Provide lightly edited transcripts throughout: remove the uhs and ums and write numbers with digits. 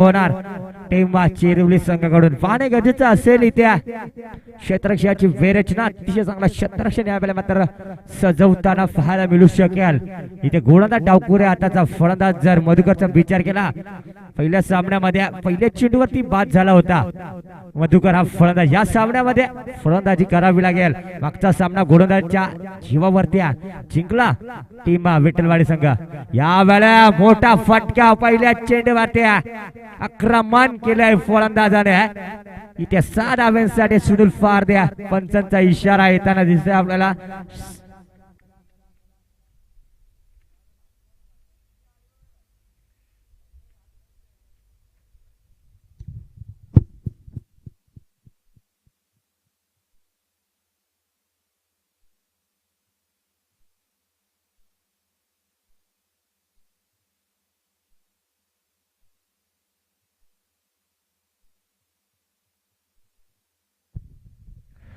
होणार टीम चिरवली संघाकडून. पाहणे गरजेचं असेल इथे क्षेत्ररक्षणाची वेरचना अतिशय चांगला क्षेत्ररक्षण यावेळेला मात्र सजवताना पाहायला मिळू शकेल. इथे गोलंदाज डावखुरे आताचा फलंदाज जर मधुकरचा विचार केला पहिल्या सामन्यामध्ये पहिल्या चेंडूवरती बाद झाला होता मधुकर हा फलंदाज. या सामन्यामध्ये फलंदाजी करावी लागेल. मागचा सामना गोलंदाजच्या जीवावरती जिंकला टीम विठ्ठलवाडी संघ. यावेळेला मोठा फटका पहिल्या चेंडूवरती आक्रमण केलंय फलंदाजाने. इथे 7 धावांसाठी सुनील फार द्या पंचांचा इशारा येताना दिसतोय आपल्याला.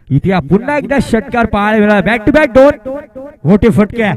इथे पुन्हा एकदा षटकार पाहायला मिळाला. बॅक टू बॅक 2 मोठे फटके.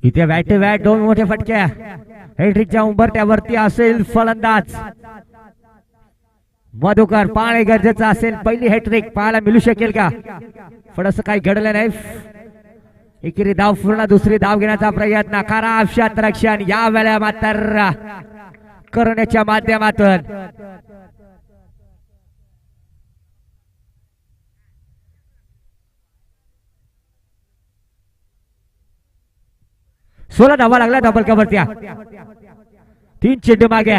इथे बॅट टू बॅट 2 मोठे फटके. हॅट्रिकच्या उंबरठ्यावरती असेल फलंदाज मधुकर. पाहणे गरजेचं असेल. पहिली हॅट्रिक पाहायला मिळू शकेल का? थोडस काही घडलं नाही. एकेरी धाव पूर्ण. दुसरी धाव घेण्याचा प्रयत्न करा क्षेत्ररक्षण या वेळेला मात्र करण्याच्या माध्यमातून. सोळा धावा लागला डबल कव्हरच्या. 3 चेंडू मागे.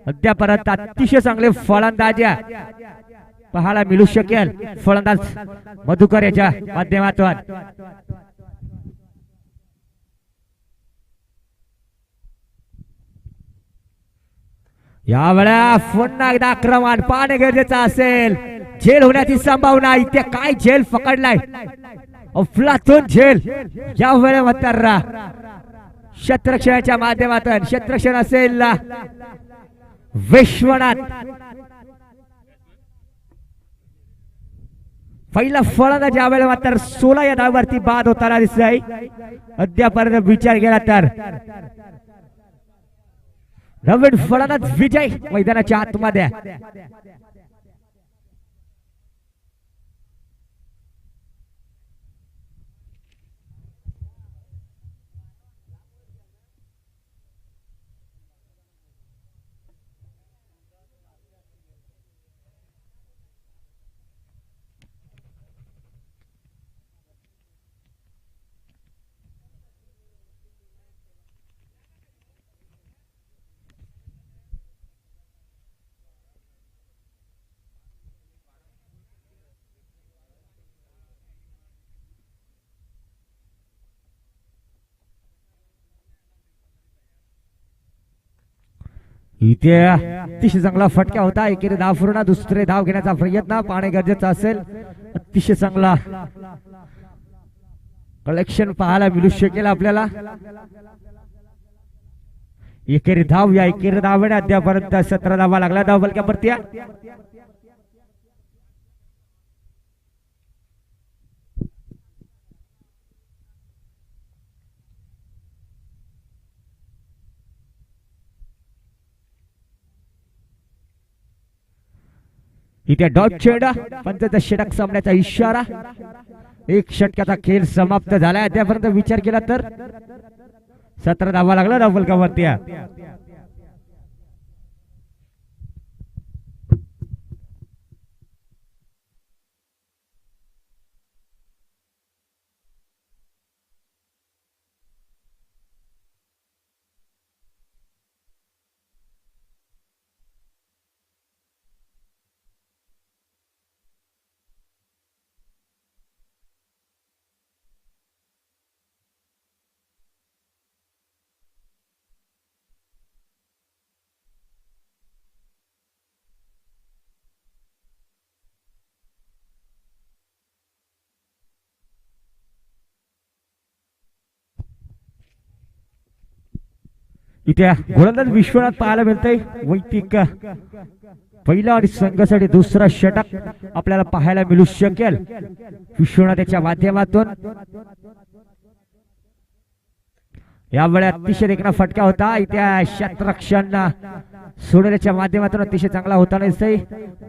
अद्यापर्यंत अतिशय चांगले फलंदाज पाहायला मिळू शकेल फलंदाज मधुकर याच्या माध्यमातून. यावेळेला पुन्हा एकदा आक्रमण पाहणे गरजेचं असेल. झेल होण्याची संभावना. इथे काय झेल पकडलाय अफलातून झेल. या वेळेला मात्र क्षेत्ररक्षणाच्या माध्यमातून क्षेत्ररक्षण असेल विश्वनाथ. पहिला फलंदाज या वेळेला मात्र 16 या धावावरती बाद होताना दिसत आहे. अद्यापर्यंत विचार केला तर नवीन फलंदाज विजय मैदानाच्या आतमध्ये. इथे अतिशय चांगला फटका होता. एकेरी धाव पूर्ण. दुसरे धाव घेण्याचा प्रयत्न पाहणे गरजेचं असेल. अतिशय चांगला कलेक्शन पाहायला मिळू शकेल आपल्याला. एकेरी धाव. या एकेरी धावने अद्यापर्यंत 17 धावा लागला डबल कव्हरती. इथे डॉट चेंडा पंचाचा षटक सामन्याचा इशारा. 1 षटकाचा खेळ समाप्त झालाय. अद्यापर्यंत विचार केला तर 17 धावा लागला डबल कव्हरती. इथे गोलंदाज विश्वनाथ पाहायला मिळतंय. वैयक्तिक पहिला आणि संघासाठी दुसरा षटक आपल्याला पाहायला मिळू शकेल विश्वनाथाच्या माध्यमातून. यावेळी अतिशय देखणा फटका होता. इथे क्षेत्ररक्षण सोडण्याच्या माध्यमातून अतिशय चांगला होता नाही.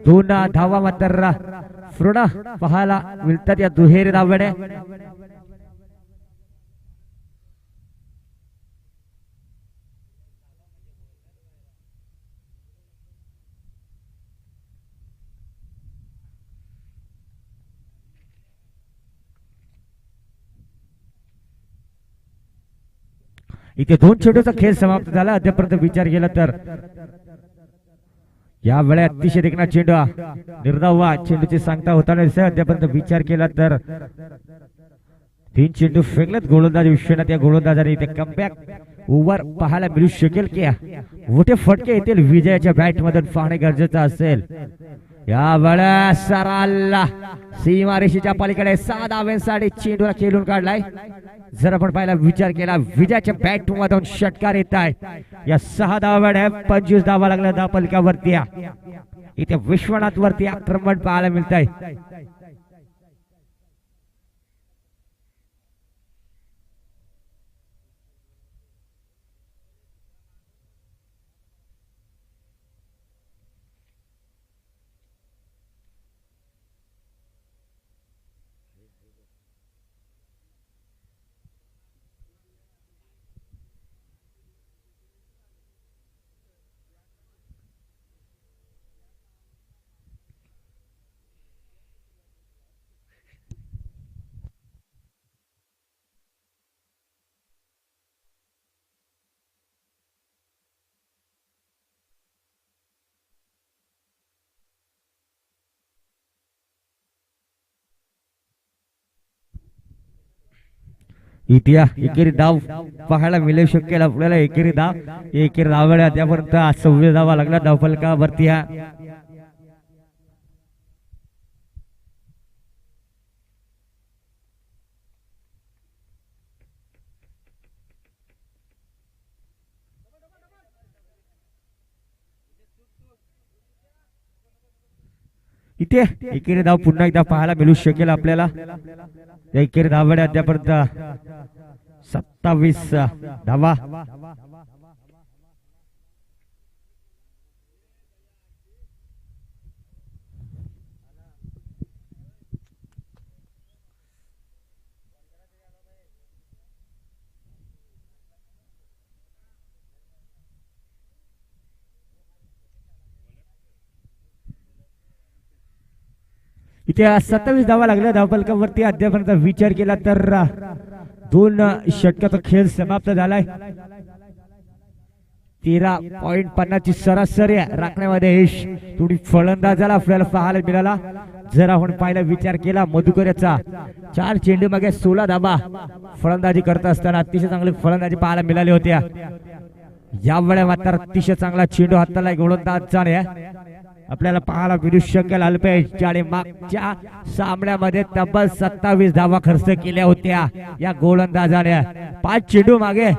2 धावा मात्र पूर्ण पाहायला मिळतात या दुहेरी धावेने. इथे 2 चेंडूचा खेळ समाप्त झाला. अद्यापर्यंत विचार केला तर या वेळी अतिशय देखणा चेंडू निर्धाव चेंडूची सांगता होताना अद्यापर्यंत विचार केला तर 3 चेंडू फेकलेत गोलंदाज विश्वनाथ. या गोलंदाजाने इथे कमबॅक ओव्हर पाहायला मिळू शकेल की मोठे फटके येतील विजयाच्या बॅट मधून पाहणे गरजेचं असेल. या वेळेस सराला सीमारेषेच्या पलीकडे 6 धावांसाठी चेंडूला खेळून काढलाय. जर आपण पाहिला विचार केला विजयाच्या बॅट मधून षटकार येत आहे. या 6 धावांवर 25 धावा लागल्या धावफलकावरती. इथे विश्वनाथ वरती आक्रमण पाहायला मिळत आहे. इथे एकेरी धाव पाहायला मिळू शकेल आपल्याला. एकेरी धाव वेळा त्यापर्यंत 26 धावा लागला धावफलकावरती. इथे एकेरी धाव पुन्हा एकदा पाहायला मिळू शकेल आपल्याला. एकेरी धावडे अद्यापर्यंत 27 धावा. इथे 27 धावा लागल्या धावफलकावरती. अद्यापर्यंत विचार केला तर 2 षटकाचा खेळ समाप्त झालाय. 13.50 ची सरासरी राखण्यामध्ये यश थोडी फलंदाजाला आपल्याला पाहायला मिळाला. जर आपण पाहिला विचार केला मधुकर याचा 4 चेंडू मागे 16 धावा फलंदाजी करत असताना अतिशय चांगली फलंदाजी पाहायला मिळाली होत्या. यावेळी मात्र अतिशय चांगला चेंडू हाताला गोलंदाजाने आपल्याला पाहायला मिळू शकेल. अल्पेश ज्याने मागच्या सामन्यामध्ये तब्बल 27 धावा खर्च केल्या होत्या या गोलंदाजाने. 5 चेंडू मागे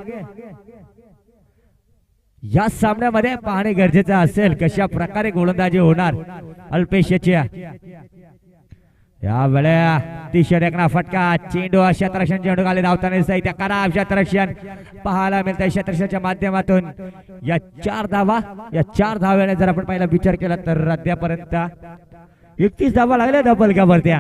या सामन्यामध्ये पाहणे गरजेचं असेल कशा प्रकारे गोलंदाजी होणार अल्पेश याची. यावेळे अतिशय देखणा फटका चेंडू क्षेत्ररक्षण चेंडू खाली धावताना साहित्य खराब क्षेत्ररक्षण पाहायला मिळतंय क्षेत्ररक्षणाच्या माध्यमातून. या 4 धाव्याने जर आपण पहिला विचार केला तर अद्यापर्यंत 31 धावा लागल्या धावफलकावरती.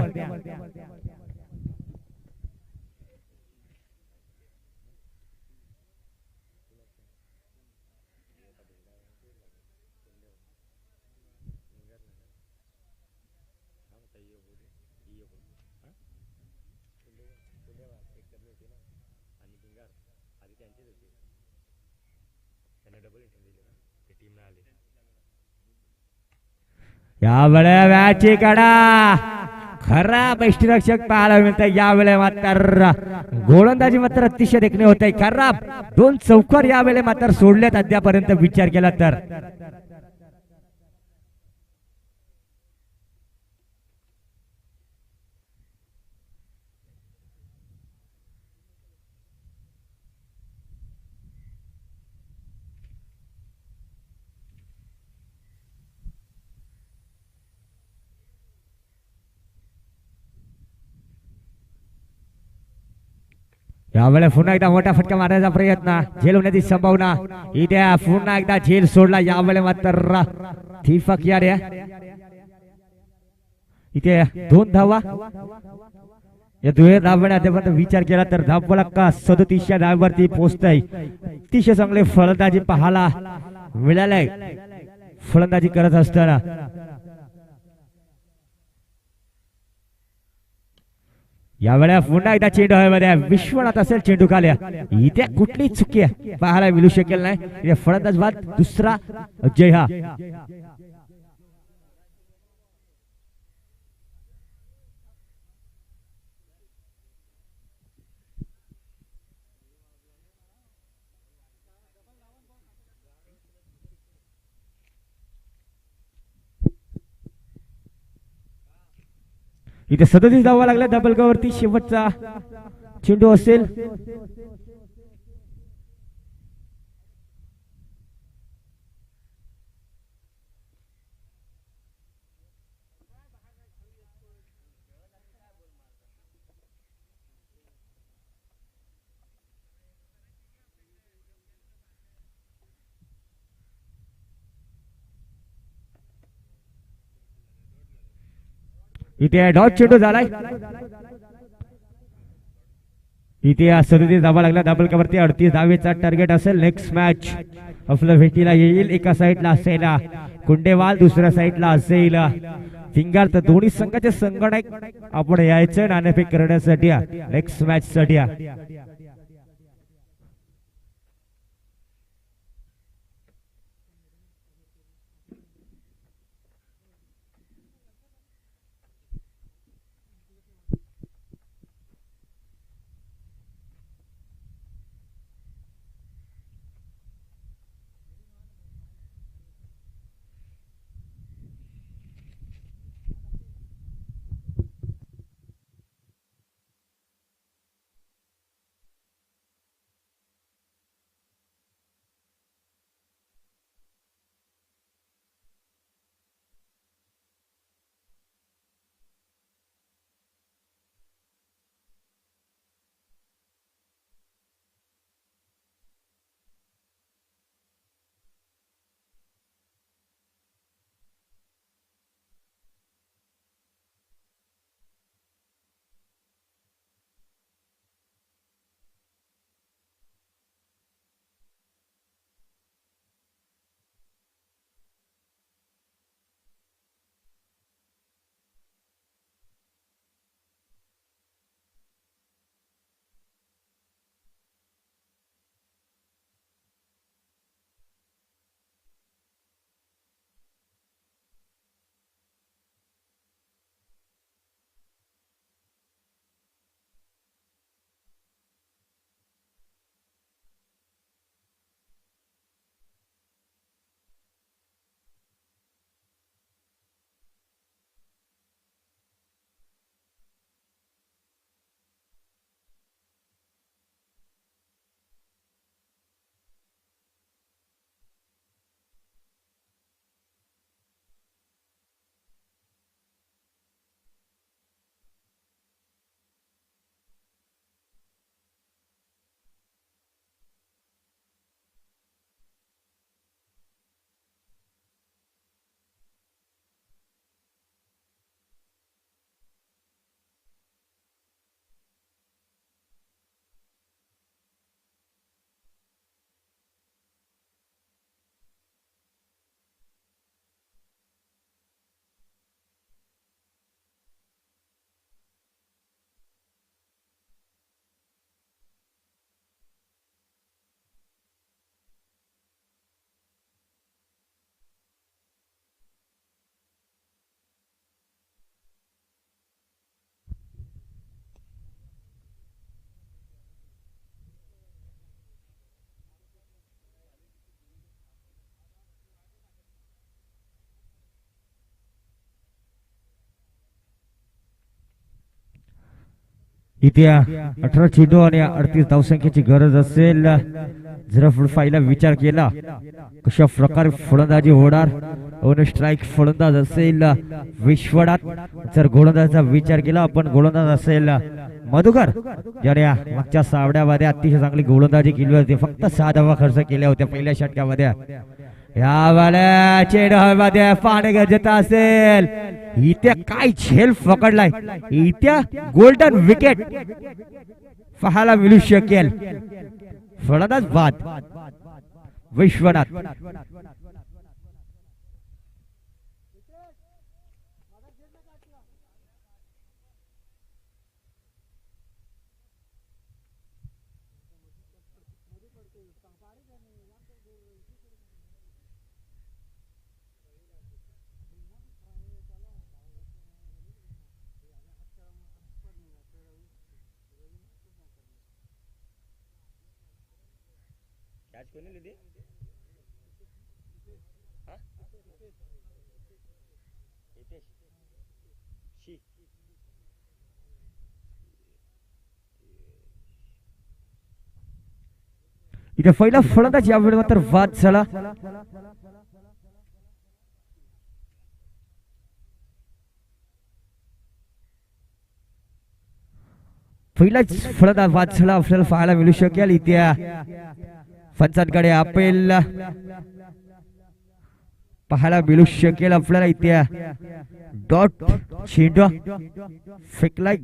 यावेळे मॅचची कडा खराब यष्टीरक्षक पाहायला मिळतंय. यावेळे मात्र गोलंदाजी मात्र अतिशय देखणे होत आहे. खराब 2 चौकार यावेळे मात्र सोडलेत अद्यापर्यंत विचार केला तर. यावेळेला पुन्हा एकदा मोठा फटका मारण्याचा प्रयत्न, झेल होण्याची संभावना इथे. पुन्हा एकदा झेल सोडला, यावेळेला मात्र दीपक यारे इथे 2 धावा. या 2 धावांना विचार केला तर धावला का 37 या धावांवरती पोहोचतय. अतिशय चांगले फलंदाजी पाहायला मिळालंय फलंदाजी करत असताना. यावेळेला पुन्हा एकदा चेंडू हवेमध्ये, विश्वनाथ असेल चेंडू खाल्या. इथे कुठली चुकी पाहायला मिळू शकेल नाही. इथे फलंदाज बाद दुसरा जय हा. इथे 37 धावा लागल्या डबल वरती. शेवटचा चेंडू असेल. इथे डॉट चेंडू झालाय. इथे 37 धावा लागला डबल वरती. 38 धावेचा टार्गेट असेल. नेक्स्ट मॅच आपल्या भेटीला येईल. एका साईडला असेल कुंडेवाल, दुसऱ्या साईडला असेल फिंगर. तर दोन्ही संघाचे संगणक आपण यायचं नाणेफेक करण्यासाठी नेक्स्ट मॅच साठी. इथे 18 चेंडू आणि 38 धावसंख्येची गरज असेल. जर फायला विचार केला कशा प्रकारे फलंदाजी होणार. ऑन स्ट्राइक फलंदाज असेल विश्वनाथ. जर गोलंदाजाचा विचार केला आपण गोलंदाज असेल मधुकर ज्याने मागच्या सावड्यामध्ये अतिशय चांगली गोलंदाजी केली होती, फक्त 6 धावा खर्च केल्या होत्या पहिल्या षटकामध्ये. या चेंडूमध्ये पाणी गरजेचं असेल. इथे काय झेल पकडलाय, इथे गोल्डन विकेट पाहायला मिळू शकेल. फलंदाज बाद विश्वनाथ. इथे पहिला फलंदाज यावेळी मात्र बाद झाला. पहिलाच फलंदाज बाद झाला आपल्याला पाहायला मिळू शकेल. इथे पंचांकडे अपील पाहायला मिळू शकेल आपल्याला. इथे डॉट चेंडू फेकलाय.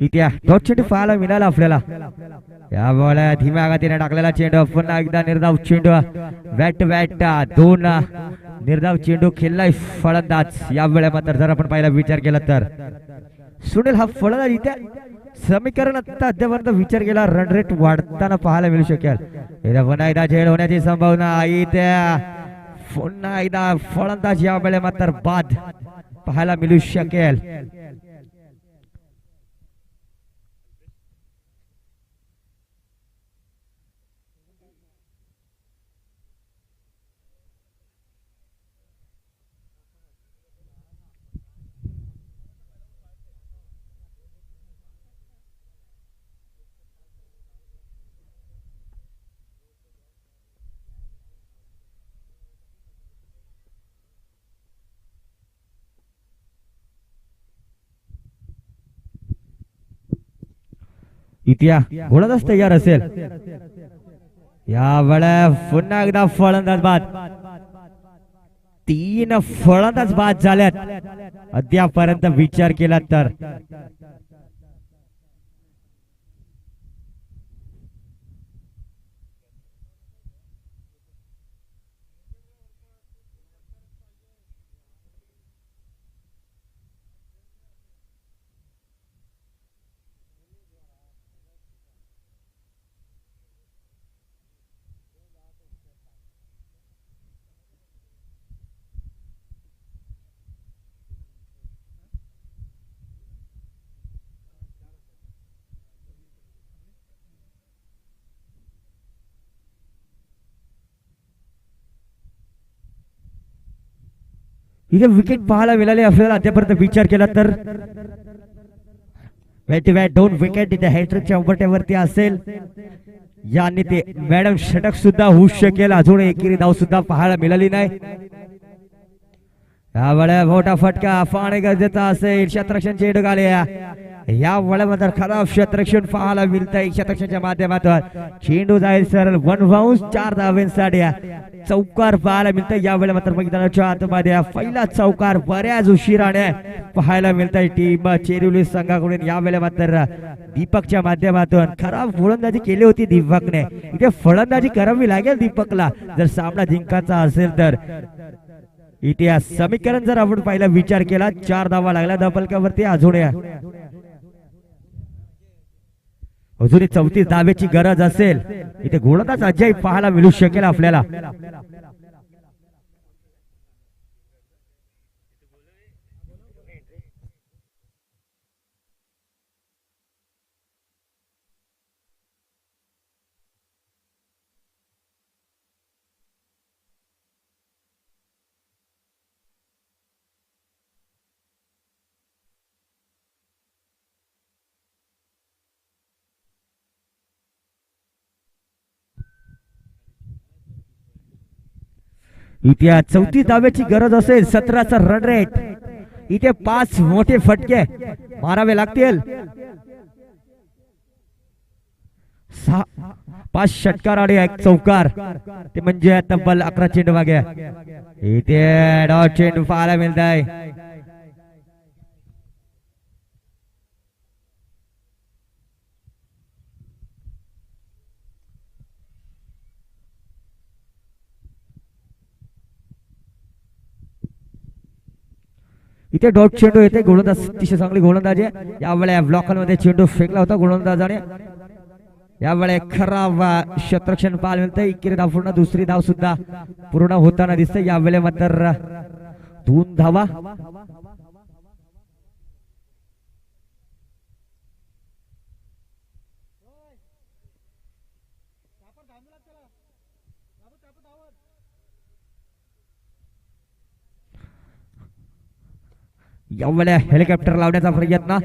इथे डॉट चेंडू पाहायला मिळाला आपल्याला. या बॉल धीम्या गतीने टाकलेला चेंडू, पुन्हा एकदा निर्धाव चेंडू, बॅट बॅट दोन निर्धाव चेंडू खेळलाय फलंदाज. यावेळेला मात्र जर आपण पाहिला विचार केला तर सुनील हा फलंदाज इथे समीकरण आता अद्यापर्यंत विचार केला रन रेट वाढताना पाहायला मिळू शकेल. इथे पुन्हा एकदा झेल होण्याची संभावना. इथे पुन्हा एकदा फलंदाज यावेळेला मात्र बाद पाहायला मिळू शकेल. इतिहा गोलंदाज तयार असेल. यावेळेला पुन्हा एकदा फलंदाज बाद. 3 फलंदाज बाद झाल्यात अद्यापर्यंत विचार केला तर. इथे विकेट पाहायला मिळाले आपल्याला अद्यापर्यंत विचार केला तर. बॅट बॅट 2 विकेट इथे हॅट्रिकच्या उंबरठ्यावरती असेल. याने ते मॅडम षटक सुद्धा होऊ शकेल. अजून एकेरी धाव सुद्धा पाहायला मिळाली नाही. यावेळेला मोठा फटका पाहणे गरजेचा असेल. क्षेत्ररक्षण चेंडू आल्या. या वळ्यामध्ये खराब क्षेत्ररक्षण पाहायला मिळत आहे. क्षेत्ररक्षणाच्या माध्यमातून चेंडू जाईल सरळ 1 बाउन्स 4 धावांसाठी चौकार पाहायला मिळत. यावेळेला मात्र मैदानाच्या आतमध्ये पहिला चौकार बऱ्याच उशिराने पाहायला मिळत आहे टीम चेरिवली संघाकडून. यावेळेला मात्र दीपकच्या माध्यमातून खराब गोलंदाजी केली होती दीपकने. इथे फलंदाजी करावी लागेल दीपकला जर सामना जिंकायचा असेल तर. इथे समीकरण जर आपण पाहिला विचार केला 4 धावा लागल्या धबलक्यावरती. अजून 34 धावेची गरज असेल. इथे गोलंदाज अजय पाहायला मिळू शकेल आपल्याला. इथे 34 धाव्याची गरज असेल. 17चा रन रेट. इथे 5 मोठे फटके मारावे लागतील. 5 षटकार आणि 1 चौकार, ते म्हणजे तब्बल 11 चेंडू मागे. इथे डॉट चेंडू पाहायला मिळत आहे. इथे डॉट चेंडू येते. गोलंदाज अतिशय चांगली गोलंदाजी. यावेळेस ब्लॉकमध्ये चेंडू फेकला होता गोलंदाजाने. यावेळेस खराब क्षेत्ररक्षण पाहायला मिळतं. इकडे धाव पूर्ण, दुसरी धाव सुद्धा पूर्ण होताना दिसते. यावेळेस मात्र 2 धावा. यावेळेस हेलिकॉप्टर लावण्याचा प्रयत्न.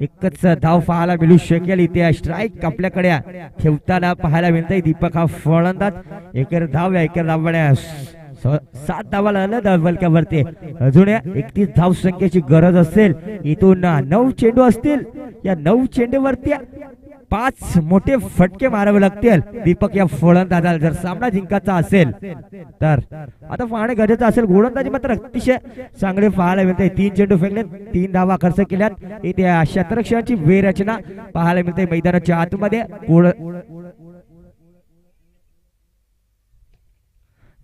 एकच धाव पाहायला मिळू शकेल. इथे स्ट्राईक आपल्याकडे ठेवताना पाहायला मिळतंय. दीपक हा फलंदाज. एकर धाव या एकर धावड्या 7 धावाला आलं धावलक्यावरती. अजून 31 धाव संख्येची गरज असेल. इथून 9 चेंडू असतील. या 9 चेंडूवरती 5 मोठे फटके मारावे लागतील दीपक या फलंदाजाला जर सामना जिंकायचा असेल तर. आता पाहणे गरजेचं असेल. गोलंदाजी मात्र अतिशय चांगले पाहायला मिळते. 3 चेंडू फेकले, 3 धावा खर्च केल्यात. इथे क्षेत्ररक्षणाची वेरचना पाहायला मिळते मैदानाच्या आतमध्ये.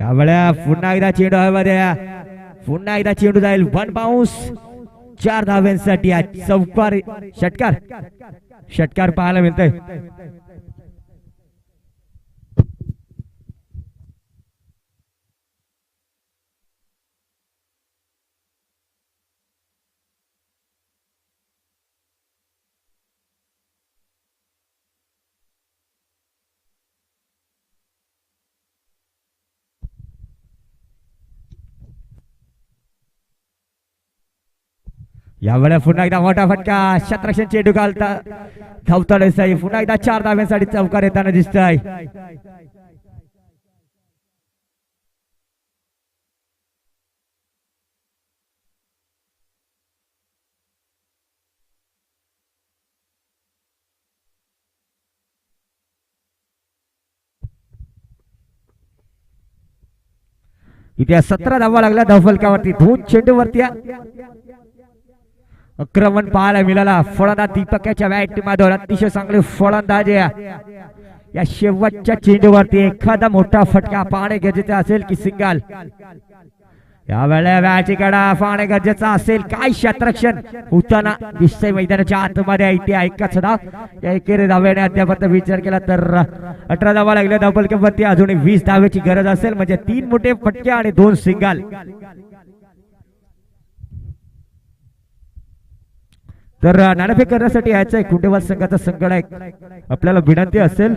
यावेळेस पुन्हा एकदा चेंडू हवेमध्ये. पुन्हा एकदा चेंडू जाईल. 1 बाउन्स. 4 धाव्यांसाठी चौकार षटकार पाहायला मिळतंय. यावेळेस पुन्हा एकदा मोठा फटका. क्षेत्ररक्षण चेंडू घालता धावताना दिसतंय. पुन्हा एकदा 4 धाव्यांसाठी चौकार येताना दिसतंय. इथे 17 धावा लागल्या धावफलकावरती. 2 चेंडूवरती आक्रमण पाहायला मिळाला. फलंदाज दीपकाच्या बॅट मधून अतिशय चांगले फलंदाज. या शेवटच्या चेंडूवरती एखादा मोठा फटका पाहणे गरजेचा असेल की सिंगल. यावेळेला बॅटची कडा पाहणे गरजेचा असेल. काय क्षेत्ररक्षण होताना दिसतंय मैदानाच्या आतमध्ये. इथे ऐकाच धाव. या एकेरी धाव्याने अद्याप विचार केला तर 18 धावा लागल्या धावफलकावरती. अजून 20 धावेची गरज असेल म्हणजे 3 मोठे फटके आणि 2 सिंगल. तर नाणेफेक करण्यासाठी यायचं आहे कुंडेवाल संघाचा संगणक. आपल्याला विनंती असेल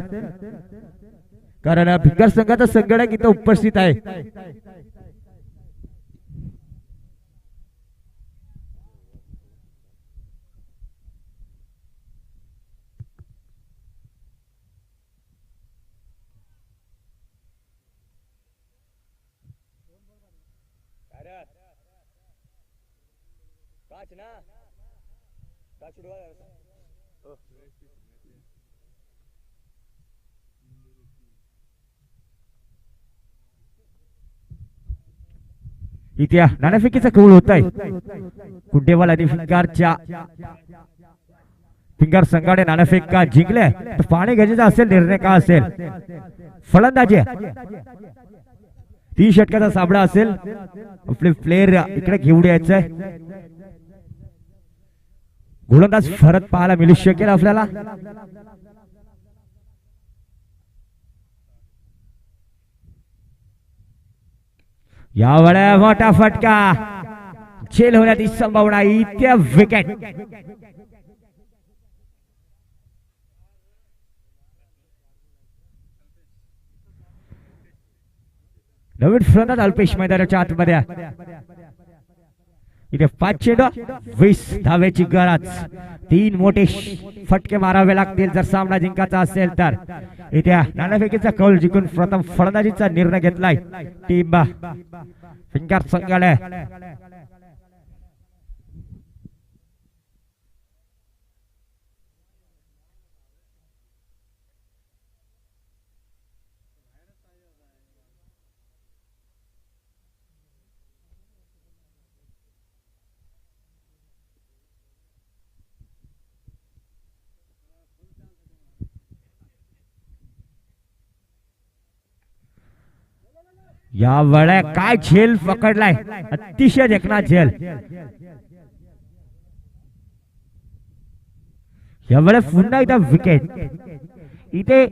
कारण भिक्कर संघाचा संगणक इथं उपस्थित आहे. इथे नाणेफेकीचा कौल होत आहे. कुंडेवाल आणि फिंगर संघाने नाणेफेक का जिंकले तर पाहणे गरजेचं असेल. निर्णय का असेल. फलंदाजी 3 षटकाचा सामना असेल. आपले प्लेयर इकडे घेऊन यायचंय. गोलंदाज फरक पाहायला मिळू शकेल आपल्याला. यावेळेस मोठा फटका. झेल होण्याची संभावना. इथे विकेट. नवीन फलंदाज अल्पेश मैदानाच्या आतमध्ये. इथे 5 चेंडू 20 धावेची गरज. 3 मोठे फटके मारावे लागतील जर सामना जिंकायचा असेल तर. इथे नाणेफेकीचा कौल जिंकून प्रथम फलंदाजीचा निर्णय घेतलाय टीम फिंगर संघाने. या वेळा काय झेल पकडलाय, अतिशय देखना झेल. या वेळेस पुन्हा एकदा विकेट. इथे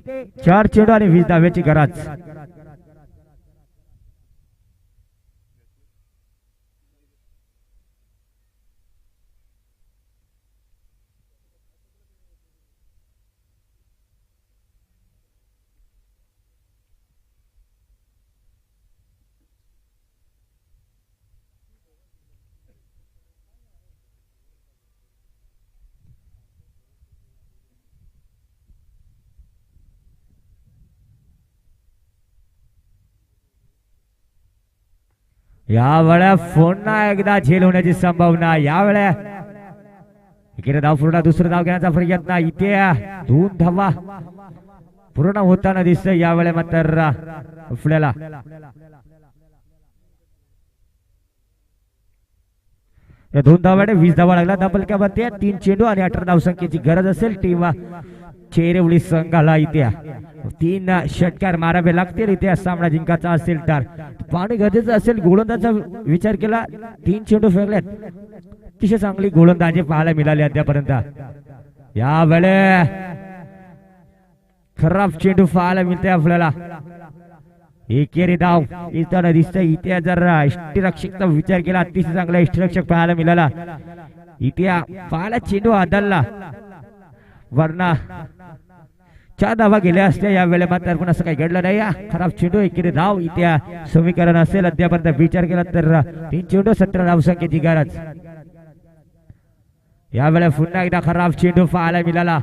4 चेंडू आणि 20 धावेची गरज. या वेळा पुन्हा एकदा झेल होण्याची संभावना. या वेळा इकडे धाव पूर्ण, दुसरं धाव घेण्याचा प्रयत्न. इथे 2 धावा पूर्ण होताना दिसतंय या वेळेला मात्र आपल्याला. या 2 धावाने 20 धावा लागला धाबलक्यावरती. 3 चेंडू आणि 18 धावसंख्येची गरज असेल टीम चेरवली संघाला. इथे 3 षटकार मारावे लागतील इथे सामना जिंकायचा असेल तर. पाणी गरजेचं असेल. गोलंदाजा विचार केला, 3 चेंडू फेकलेत. अतिशय चांगली गोलंदाजी पाहायला मिळाली अद्यापर्यंत. या वेळे खराब चेंडू पाहायला मिळते आपल्याला. एकेरी धाव इथं दिसतंय. इथे जर यष्टीरक्षकचा विचार केला, अतिशय चांगला यष्टीरक्षक पाहायला मिळाला. इथे पाहायला चेंडू आदलला, वरना 4 धावा गेल्या असत्या. या वेळेला मात्र पण असं काही घडलं नाही. खराब चेंडू, एकेरी धाव. इथे समीकरण असेल अद्यापर्यंत विचार केला तर 3 चेंडू 17 धावसंख्येची गरज. या वेळेला पुन्हा एकदा खराब चेंडू पाहायला मिळाला.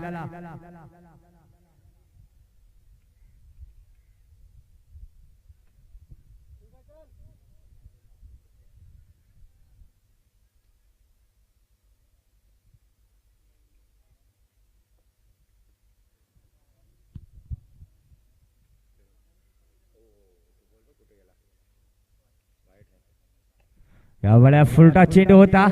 या वेळेला फुलटा चेंडू होता.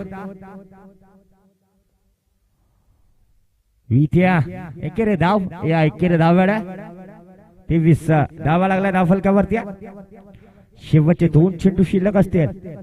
विथ्या एकेरे धाव. या एकेरे धाव वेळा 23 धावा लागला धावफलकावरती. शेवटचे 2 चेंडू शिल्लक असतील.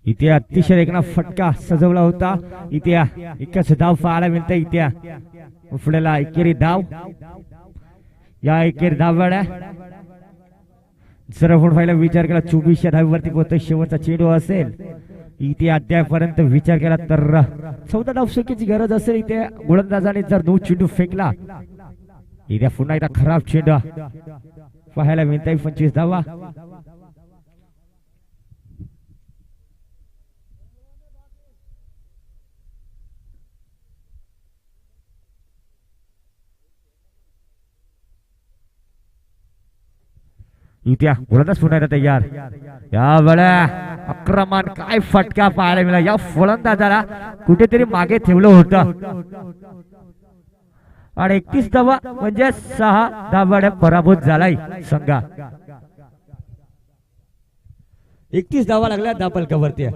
इथे अतिशय देखना फटका सजवला होता. इथे एकच धाव पाहायला मिळते. इथे आपल्याला एकेरी धाव. या एकेरी धाव वेळा जर आपण पाहिला विचार केला 24 धावीवरती पोहोचतो. शेवटचा चेंडू असेल. इथे अद्यापर्यंत विचार केला तर 14 धावसंख्येची गरज असेल. इथे गोलंदाजाने जर 2 चेंडू फेकला. इथे पुन्हा एकदा खराब चेंडू पाहायला मिळते. 25 धावा. इथे गोलंदाज पुन्हा तयार. या वेळा आक्रमण काय फटका पाहायला मिळाला. या फलंदाजाला कुठेतरी मागे ठेवलं होतं आणि 31 धावा म्हणजे 6 धावाने पराभूत झालाय संघ. 31 धावा लागल्या धाबलकावरती.